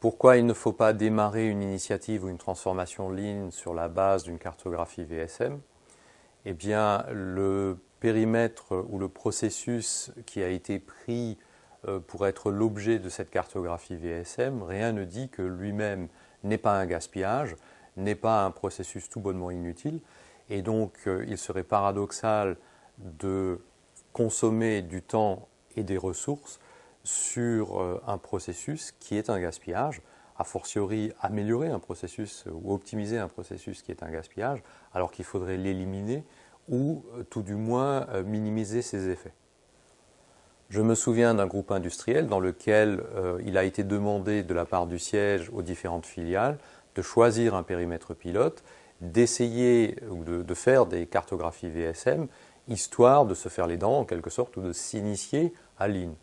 Pourquoi il ne faut pas démarrer une initiative ou une transformation Lean sur la base d'une cartographie VSM? Eh bien, le périmètre ou le processus qui a été pris pour être l'objet de cette cartographie VSM, rien ne dit que lui-même n'est pas un gaspillage, n'est pas un processus tout bonnement inutile. Et donc, il serait paradoxal de consommer du temps et des ressources sur un processus qui est un gaspillage, a fortiori améliorer un processus ou optimiser un processus qui est un gaspillage, alors qu'il faudrait l'éliminer ou tout du moins minimiser ses effets. Je me souviens d'un groupe industriel dans lequel il a été demandé de la part du siège aux différentes filiales de choisir un périmètre pilote, d'essayer ou de faire des cartographies VSM, histoire de se faire les dents en quelque sorte ou de s'initier à Lean.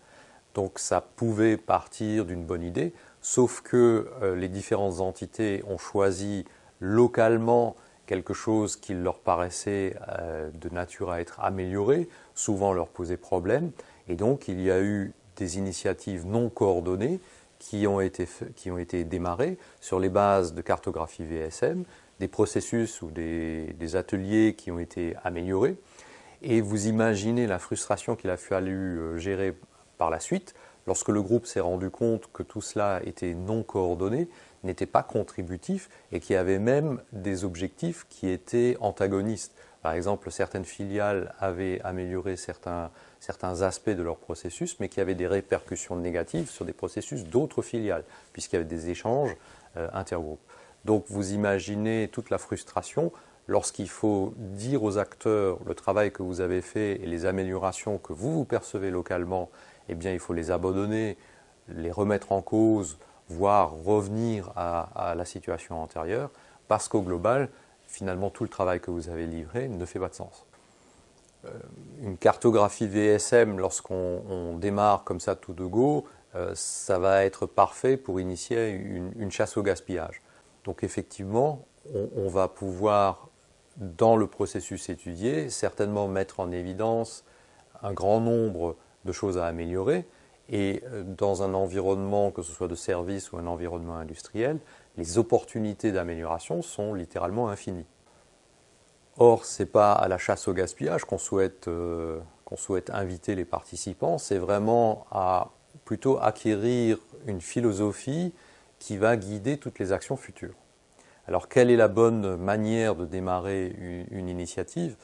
Donc ça pouvait partir d'une bonne idée, sauf que les différentes entités ont choisi localement quelque chose qui leur paraissait de nature à être amélioré, souvent leur posait problème, et donc il y a eu des initiatives non coordonnées qui ont été démarrées sur les bases de cartographie VSM, des processus ou des ateliers qui ont été améliorés, et vous imaginez la frustration qu'il a fallu gérer par la suite, lorsque le groupe s'est rendu compte que tout cela était non coordonné, n'était pas contributif et qui avait même des objectifs qui étaient antagonistes. Par exemple, certaines filiales avaient amélioré certains aspects de leur processus, mais qui avaient des répercussions négatives sur des processus d'autres filiales, puisqu'il y avait des échanges intergroupes. Donc vous imaginez toute la frustration lorsqu'il faut dire aux acteurs le travail que vous avez fait et les améliorations que vous percevez localement, eh bien il faut les abandonner, les remettre en cause, voire revenir à la situation antérieure, parce qu'au global, finalement, tout le travail que vous avez livré ne fait pas de sens. Une cartographie VSM, lorsqu'on démarre comme ça tout de go, ça va être parfait pour initier une chasse au gaspillage. Donc effectivement, on va pouvoir, dans le processus étudié, certainement mettre en évidence un grand nombre de choses à améliorer, et dans un environnement, que ce soit de service ou un environnement industriel, les opportunités d'amélioration sont littéralement infinies. Or, ce n'est pas à la chasse au gaspillage qu'on souhaite inviter les participants, c'est vraiment à plutôt acquérir une philosophie qui va guider toutes les actions futures. Alors, quelle est la bonne manière de démarrer une initiative?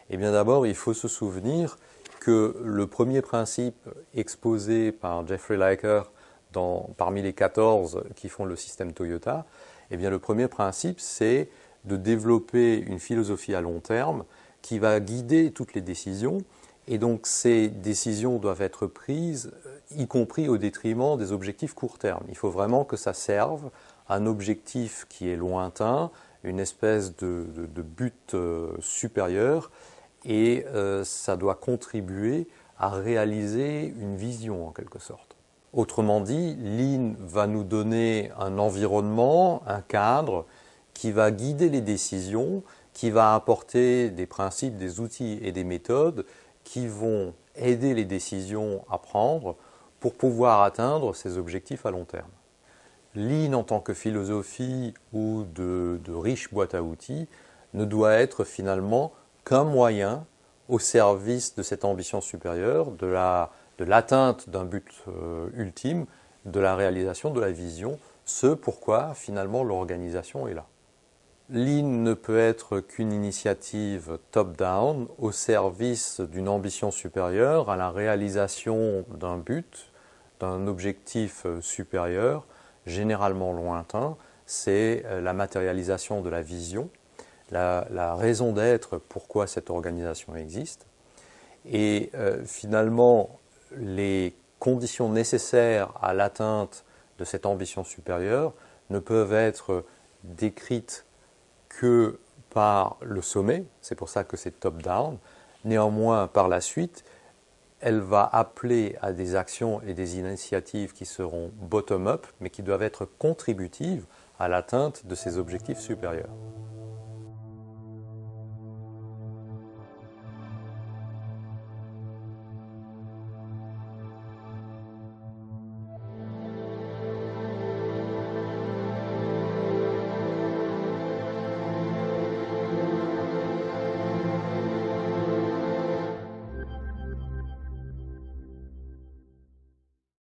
Eh bien, d'abord, il faut se souvenir que le premier principe exposé par Jeffrey Liker parmi les 14 qui font le système Toyota, eh bien, le premier principe, c'est de développer une philosophie à long terme qui va guider toutes les décisions. Et donc, ces décisions doivent être prises, y compris au détriment des objectifs court terme. Il faut vraiment que ça serve à un objectif qui est lointain, une espèce de but supérieur, et ça doit contribuer à réaliser une vision en quelque sorte. Autrement dit, Lean va nous donner un environnement, un cadre qui va guider les décisions, qui va apporter des principes, des outils et des méthodes qui vont aider les décisions à prendre pour pouvoir atteindre ces objectifs à long terme. Lean en tant que philosophie ou de riche boîte à outils ne doit être finalement qu'un moyen au service de cette ambition supérieure, de l'atteinte d'un but ultime, de la réalisation de la vision, ce pourquoi finalement l'organisation est là. Lean ne peut être qu'une initiative top-down au service d'une ambition supérieure à la réalisation d'un but, d'un objectif supérieur, généralement lointain, c'est la matérialisation de la vision, la raison d'être pourquoi cette organisation existe. Et finalement, les conditions nécessaires à l'atteinte de cette ambition supérieure ne peuvent être décrites que par le sommet, c'est pour ça que c'est top-down. Néanmoins, par la suite, elle va appeler à des actions et des initiatives qui seront bottom-up, mais qui doivent être contributives à l'atteinte de ces objectifs supérieurs.